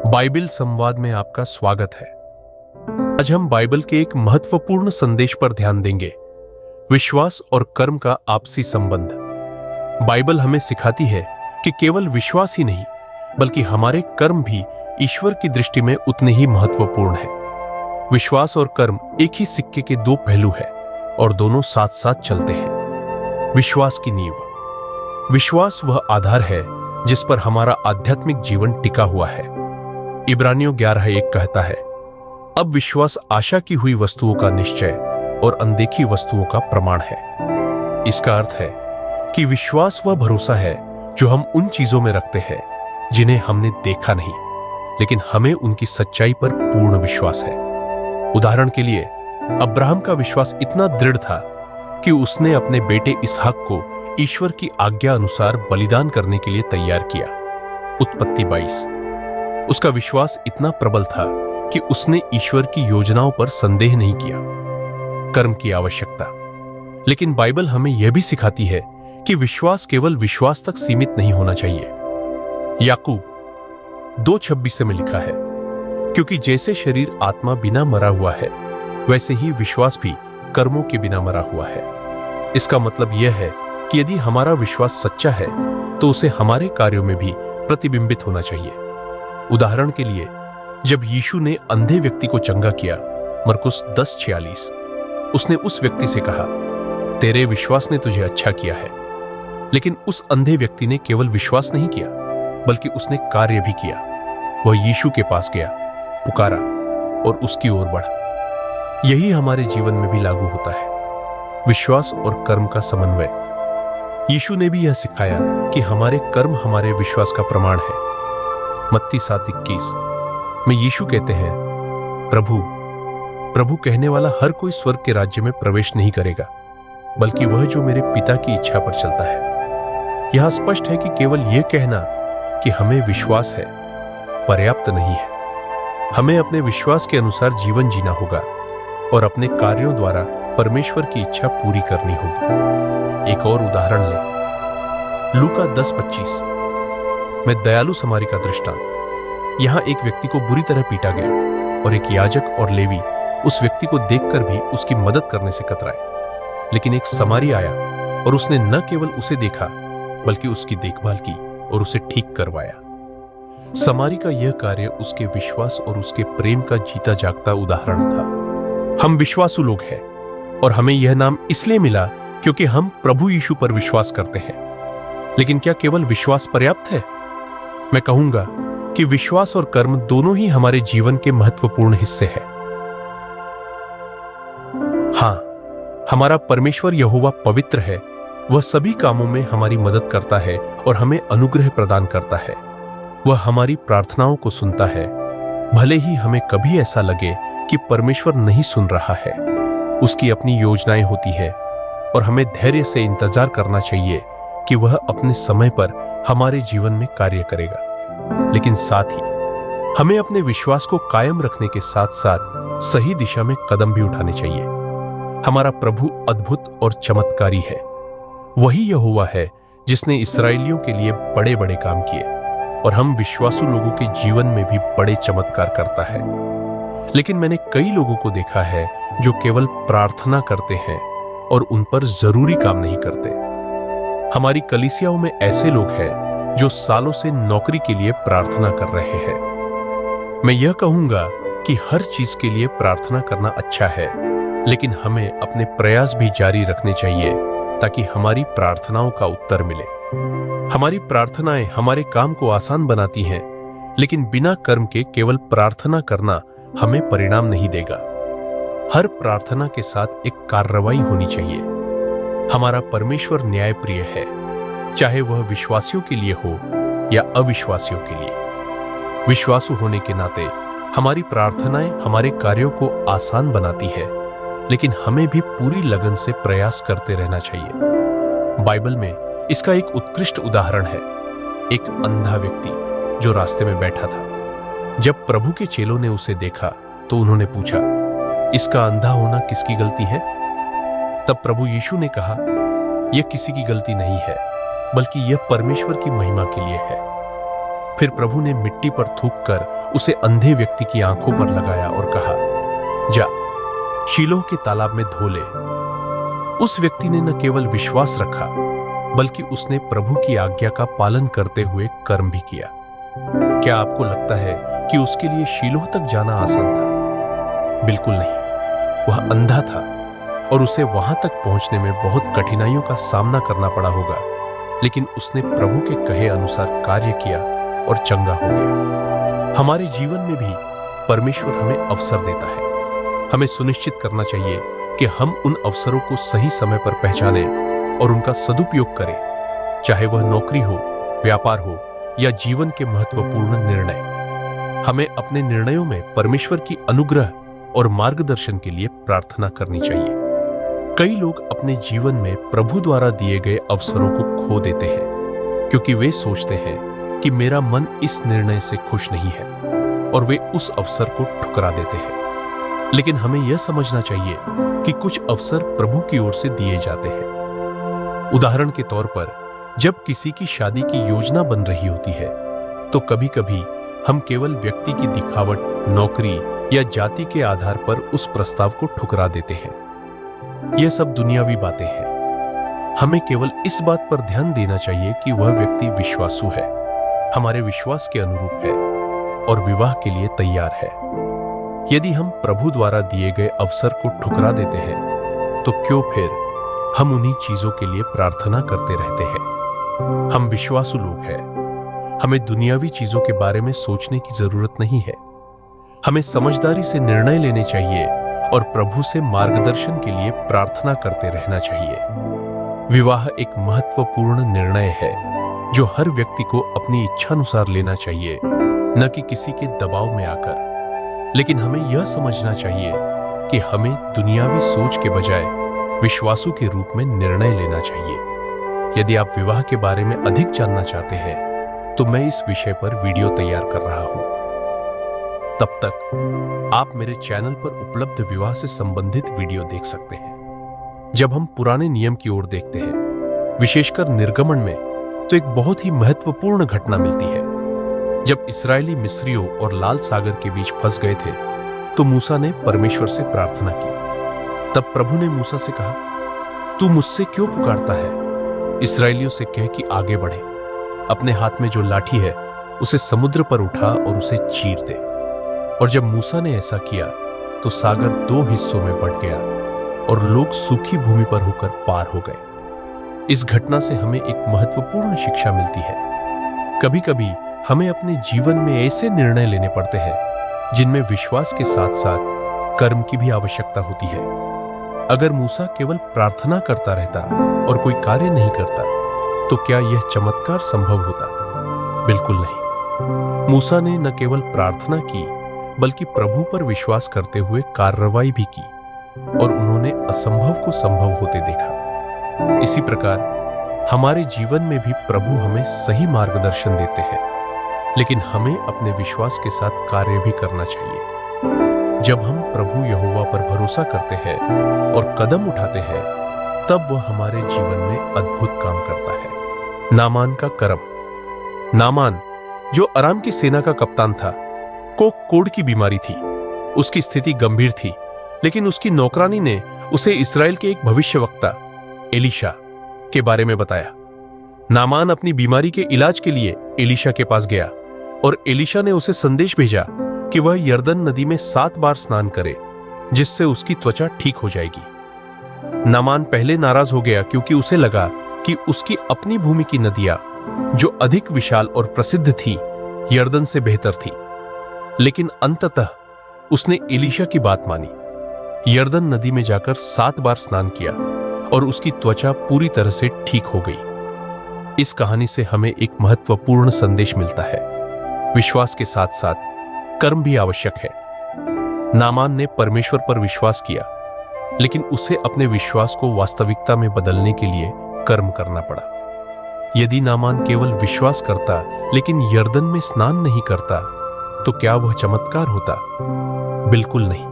Bible संवाद में आपका स्वागत है। आज हम बाइबल के एक महत्वपूर्ण संदेश पर ध्यान देंगे, विश्वास और कर्म का आपसी संबंध। बाइबल हमें सिखाती है कि केवल विश्वास ही नहीं, बल्कि हमारे कर्म भी ईश्वर की दृष्टि में उतने ही महत्वपूर्ण हैं। विश्वास और कर्म एक ही सिक्के के दो पहलू हैं और दोनों साथ साथ चलते हैं। विश्वास की नींव। विश्वास वह आधार है जिस पर हमारा आध्यात्मिक जीवन टिका हुआ है। इब्रानियों 11:1 कहता है, अब विश्वास आशा की हुई वस्तुओं का निश्चय और अनदेखी वस्तुओं का प्रमाण है। इसका अर्थ है कि विश्वास वह भरोसा है जो हम उन चीजों में रखते हैं जिन्हें हमने देखा नहीं, लेकिन हमें उनकी सच्चाई पर पूर्ण विश्वास है। उदाहरण के लिए, अब्राहम का विश्वास इतना दृढ़ था कि उसने अपने बेटे इसहाक को ईश्वर की आज्ञा अनुसार बलिदान करने के लिए तैयार किया। उत्पत्ति 22। उसका विश्वास इतना प्रबल था कि उसने ईश्वर की योजनाओं पर संदेह नहीं किया। कर्म की आवश्यकता। लेकिन बाइबल हमें यह भी सिखाती है कि विश्वास केवल विश्वास तक सीमित नहीं होना चाहिए। याकूब 2:26 में लिखा है, क्योंकि जैसे शरीर आत्मा बिना मरा हुआ है, वैसे ही विश्वास भी कर्मों के बिना मरा हुआ है। इसका मतलब यह है कि यदि हमारा विश्वास सच्चा है तो उसे हमारे कार्यों में भी प्रतिबिंबित होना चाहिए। उदाहरण के लिए, जब यीशु ने अंधे व्यक्ति को चंगा किया, मरकुस 10:46, उसने उस व्यक्ति से कहा, तेरे विश्वास ने तुझे अच्छा किया है। लेकिन उस अंधे व्यक्ति ने केवल विश्वास नहीं किया, बल्कि उसने कार्य भी किया। वह यीशु के पास गया, पुकारा और उसकी ओर बढ़ा। यही हमारे जीवन में भी लागू होता है, विश्वास और कर्म का समन्वय। यीशु ने भी यह सिखाया कि हमारे कर्म हमारे विश्वास का प्रमाण है। मत्ती 7:21 में यीशु कहते हैं, प्रभु प्रभु कहने वाला हर कोई स्वर्ग के राज्य में प्रवेश नहीं करेगा, बल्कि वह जो मेरे पिता की इच्छा पर चलता है। यहां स्पष्ट है कि केवल यह कहना कि हमें विश्वास है पर्याप्त नहीं है। हमें अपने विश्वास के अनुसार जीवन जीना होगा और अपने कार्यों द्वारा परमेश्वर की इच्छा पूरी करनी होगी। एक और उदाहरण लें, लूका 10:25 में दयालु समारी का दृष्टांत। यहां एक व्यक्ति को बुरी तरह पीटा गया और एक याजक और लेवी उस व्यक्ति को देखकर भी उसकी मदद करने से कतराए। लेकिन एक समारी आया और उसने न केवल उसे देखा, बल्कि उसकी देखभाल की और उसे ठीक करवाया। समारी का यह कार्य उसके विश्वास और उसके प्रेम का जीता जागता उदाहरण था। हम विश्वासु लोग हैं और हमें यह नाम इसलिए मिला क्योंकि हम प्रभु यीशु पर विश्वास करते हैं। लेकिन क्या केवल विश्वास पर्याप्त है? मैं कहूंगा कि विश्वास और कर्म दोनों ही हमारे जीवन के महत्वपूर्ण हिस्से हैं। हां, हमारा परमेश्वर यहोवा पवित्र है। वह सभी कामों में हमारी मदद करता है और हमें अनुग्रह प्रदान करता है। वह हमारी प्रार्थनाओं को सुनता है, भले ही हमें कभी ऐसा लगे कि परमेश्वर नहीं सुन रहा है। उसकी अपनी योजनाएं होती है और हमें धैर्य से इंतजार करना चाहिए कि वह अपने समय पर हमारे जीवन में कार्य करेगा। लेकिन साथ ही हमें अपने विश्वास को कायम रखने के साथ साथ सही दिशा में कदम भी उठाने चाहिए। हमारा प्रभु अद्भुत और चमत्कारी है। वही यहोवा है जिसने इस्राएलियों के लिए बड़े बड़े काम किए और हम विश्वासु लोगों के जीवन में भी बड़े चमत्कार करता है। लेकिन मैंने कई लोगों को देखा है जो केवल प्रार्थना करते हैं और उन पर जरूरी काम नहीं करते। हमारी कलीसियाओं में ऐसे लोग हैं जो सालों से नौकरी के लिए प्रार्थना कर रहे हैं। मैं यह कहूंगा कि हर चीज के लिए प्रार्थना करना अच्छा है, लेकिन हमें अपने प्रयास भी जारी रखने चाहिए ताकि हमारी प्रार्थनाओं का उत्तर मिले। हमारी प्रार्थनाएं हमारे काम को आसान बनाती हैं, लेकिन बिना कर्म के केवल प्रार्थना करना हमें परिणाम नहीं देगा। हर प्रार्थना के साथ एक कार्रवाई होनी चाहिए। हमारा परमेश्वर न्यायप्रिय है, चाहे वह विश्वासियों के लिए हो या अविश्वासियों के लिए। विश्वासु होने के नाते हमारी प्रार्थनाएं हमारे कार्यों को आसान बनाती है, लेकिन हमें भी पूरी लगन से प्रयास करते रहना चाहिए। बाइबल में इसका एक उत्कृष्ट उदाहरण है, एक अंधा व्यक्ति जो रास्ते में बैठा था। जब प्रभु के चेलों ने उसे देखा तो उन्होंने पूछा, इसका अंधा होना किसकी गलती है? तब प्रभु यीशु ने कहा, यह किसी की गलती नहीं है, बल्कि यह परमेश्वर की महिमा के लिए है। फिर प्रभु ने मिट्टी पर थूककर उसे अंधे व्यक्ति की आंखों पर लगाया और कहा, जा, शीलोह के तालाब में धो ले। उस व्यक्ति ने न केवल विश्वास रखा, बल्कि उसने प्रभु की आज्ञा का पालन करते हुए कर्म भी किया। क्या आपको लगता है कि उसके लिए शीलोह तक जाना आसान था? बिल्कुल नहीं। वह अंधा था और उसे वहां तक पहुंचने में बहुत कठिनाइयों का सामना करना पड़ा होगा, लेकिन उसने प्रभु के कहे अनुसार कार्य किया और चंगा हो गया। हमारे जीवन में भी परमेश्वर हमें अवसर देता है। हमें सुनिश्चित करना चाहिए कि हम उन अवसरों को सही समय पर पहचानें और उनका सदुपयोग करें, चाहे वह नौकरी हो, व्यापार हो या जीवन के महत्वपूर्ण निर्णय। हमें अपने निर्णयों में परमेश्वर की अनुग्रह और मार्गदर्शन के लिए प्रार्थना करनी चाहिए। कई लोग अपने जीवन में प्रभु द्वारा दिए गए अवसरों को खो देते हैं, क्योंकि वे सोचते हैं कि मेरा मन इस निर्णय से खुश नहीं है, और वे उस अवसर को ठुकरा देते हैं। लेकिन हमें यह समझना चाहिए कि कुछ अवसर प्रभु की ओर से दिए जाते हैं। उदाहरण के तौर पर, जब किसी की शादी की योजना बन रही होती है, तो कभी-कभी हम केवल व्यक्ति की दिखावट, नौकरी या जाति के आधार पर उस प्रस्ताव को ठुकरा देते हैं। यह सब दुनियावी बातें हैं। हमें केवल इस बात पर ध्यान देना चाहिए कि वह व्यक्ति विश्वासु है, हमारे विश्वास के अनुरूप है और विवाह के लिए तैयार है। यदि हम प्रभु द्वारा दिए गए अवसर को ठुकरा देते हैं, तो क्यों फिर हम उन्हीं चीजों के लिए प्रार्थना करते रहते हैं? हम विश्वासु लोग हैं। हमें दुनियावी चीजों के बारे में सोचने की जरूरत नहीं है। हमें समझदारी से निर्णय लेने चाहिए और प्रभु से मार्गदर्शन के लिए प्रार्थना करते रहना चाहिए। विवाह एक महत्वपूर्ण निर्णय है जो हर व्यक्ति को अपनी इच्छानुसार लेना चाहिए, न कि किसी के दबाव में आकर। लेकिन हमें यह समझना चाहिए कि हमें दुनियावी सोच के बजाय विश्वासु के रूप में निर्णय लेना चाहिए। यदि आप विवाह के बारे में अधिक जानना चाहते हैं, तो मैं इस विषय पर वीडियो तैयार कर रहा हूं। तब तक आप मेरे चैनल पर उपलब्ध विवाह से संबंधित वीडियो देख सकते हैं। जब हम पुराने नियम की ओर देखते हैं, विशेषकर निर्गमन में, तो एक बहुत ही महत्वपूर्ण घटना मिलती है। जब इस्राएली मिस्रियों और लाल सागर के बीच फंस गए थे, तो मूसा ने परमेश्वर से प्रार्थना की। तब प्रभु ने मूसा से कहा, तू मुझसे क्यों पुकारता है? इस्राएलियों से कह कि आगे बढ़े। अपने हाथ में जो लाठी है, उसे समुद्र पर उठा और उसे चीर दे। और जब मूसा ने ऐसा किया, तो सागर 2 हिस्सों में बंट गया और लोग सूखी भूमि पर होकर पार हो गए। इस घटना से हमें एक महत्वपूर्ण शिक्षा मिलती है। कभी-कभी हमें अपने जीवन में ऐसे निर्णय लेने पड़ते हैं जिनमें विश्वास के साथ साथ कर्म की भी आवश्यकता होती है। अगर मूसा केवल प्रार्थना करता रहता और कोई कार्य नहीं करता, तो क्या यह चमत्कार संभव होता? बिल्कुल नहीं। मूसा ने न केवल प्रार्थना की, बल्कि प्रभु पर विश्वास करते हुए कार्रवाई भी की और उन्होंने असंभव को संभव होते देखा। इसी प्रकार हमारे जीवन में भी प्रभु हमें सही मार्गदर्शन देते हैं, लेकिन हमें अपने विश्वास के साथ कार्य भी करना चाहिए। जब हम प्रभु यहोवा पर भरोसा करते हैं और कदम उठाते हैं, तब वह हमारे जीवन में अद्भुत काम करता है। नामान का कर्म। नामान, जो अराम की सेना का कप्तान था, को कोढ़ की बीमारी थी। उसकी स्थिति गंभीर थी, लेकिन उसकी नौकरानी ने उसे इस्राएल के एक भविष्यवक्ता एलीशा के बारे में बताया। नामान अपनी बीमारी के इलाज के लिए एलीशा के पास गया और एलीशा ने उसे संदेश भेजा कि वह यरदन नदी में 7 बार स्नान करे, जिससे उसकी त्वचा ठीक हो जाएगी। नामान पहले नाराज हो गया, क्योंकि उसे लगा कि उसकी अपनी भूमि की नदियां, जो अधिक विशाल और प्रसिद्ध थी, यरदन से बेहतर थी। लेकिन अंततः उसने एलीशा की बात मानी। यरदन नदी में जाकर 7 बार स्नान किया और उसकी त्वचा पूरी तरह से ठीक हो गई। इस कहानी से हमें एक महत्वपूर्ण संदेश मिलता है। विश्वास के साथ साथ कर्म भी आवश्यक है। नामान ने परमेश्वर पर विश्वास किया, लेकिन उसे अपने विश्वास को वास्तविकता में बदलने के लिए कर्म करना पड़ा। यदि नामान केवल विश्वास करता लेकिन यरदन में स्नान नहीं करता, तो क्या वह चमत्कार होता? बिल्कुल नहीं।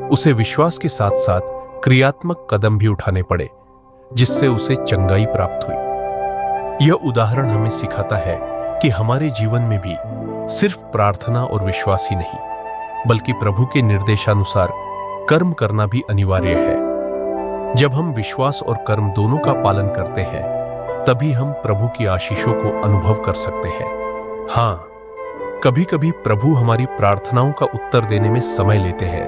उसे विश्वास के साथ साथ क्रियात्मक कदम भी उठाने पड़े, जिससे उसे चंगाई प्राप्त हुई। यह उदाहरण हमें सिखाता है कि कि हमारे जीवन में भी सिर्फ प्रार्थना और विश्वास ही नहीं, बल्कि प्रभु के निर्देशानुसार कर्म करना भी अनिवार्य है। जब हम विश्वास और कर्म दोनों का पालन करते हैं, तभी हम प्रभु की आशीषों को अनुभव कर सकते हैं। हाँ, कभी कभी प्रभु हमारी प्रार्थनाओं का उत्तर देने में समय लेते हैं,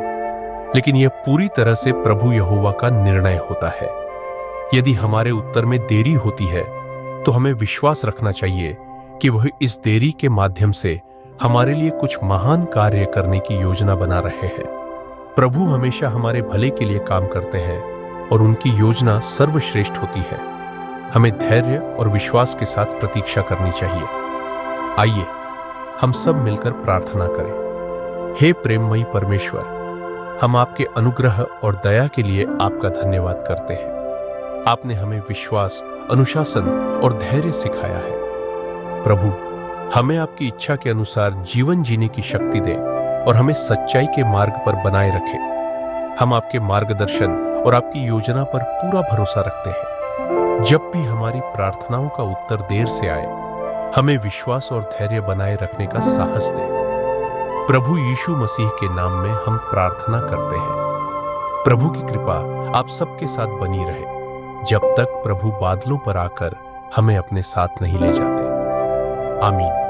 लेकिन यह पूरी तरह से प्रभु यहोवा का निर्णय होता है। यदि हमारे उत्तर में देरी होती है, तो हमें विश्वास रखना चाहिए कि वह इस देरी के माध्यम से हमारे लिए कुछ महान कार्य करने की योजना बना रहे हैं। प्रभु हमेशा हमारे भले के लिए काम करते हैं और उनकी योजना सर्वश्रेष्ठ होती है। हमें धैर्य और विश्वास के साथ प्रतीक्षा करनी चाहिए। आइए हम सब मिलकर प्रार्थना करें। हे प्रेममयी परमेश्वर, हम आपके अनुग्रह और दया के लिए आपका धन्यवाद करते हैं। आपने हमें विश्वास, अनुशासन और धैर्य सिखाया है। प्रभु, हमें आपकी इच्छा के अनुसार जीवन जीने की शक्ति दें और हमें सच्चाई के मार्ग पर बनाए रखें। हम आपके मार्गदर्शन और आपकी योजना पर पूरा भरोसा रखते हैं। जब भी हमारी प्रार्थनाओं का उत्तर देर से आए, हमें विश्वास और धैर्य बनाए रखने का साहस दें। प्रभु यीशु मसीह के नाम में हम प्रार्थना करते हैं। प्रभु की कृपा आप सबके साथ बनी रहे, जब तक प्रभु बादलों पर आकर हमें अपने साथ नहीं ले जाते। आमीन।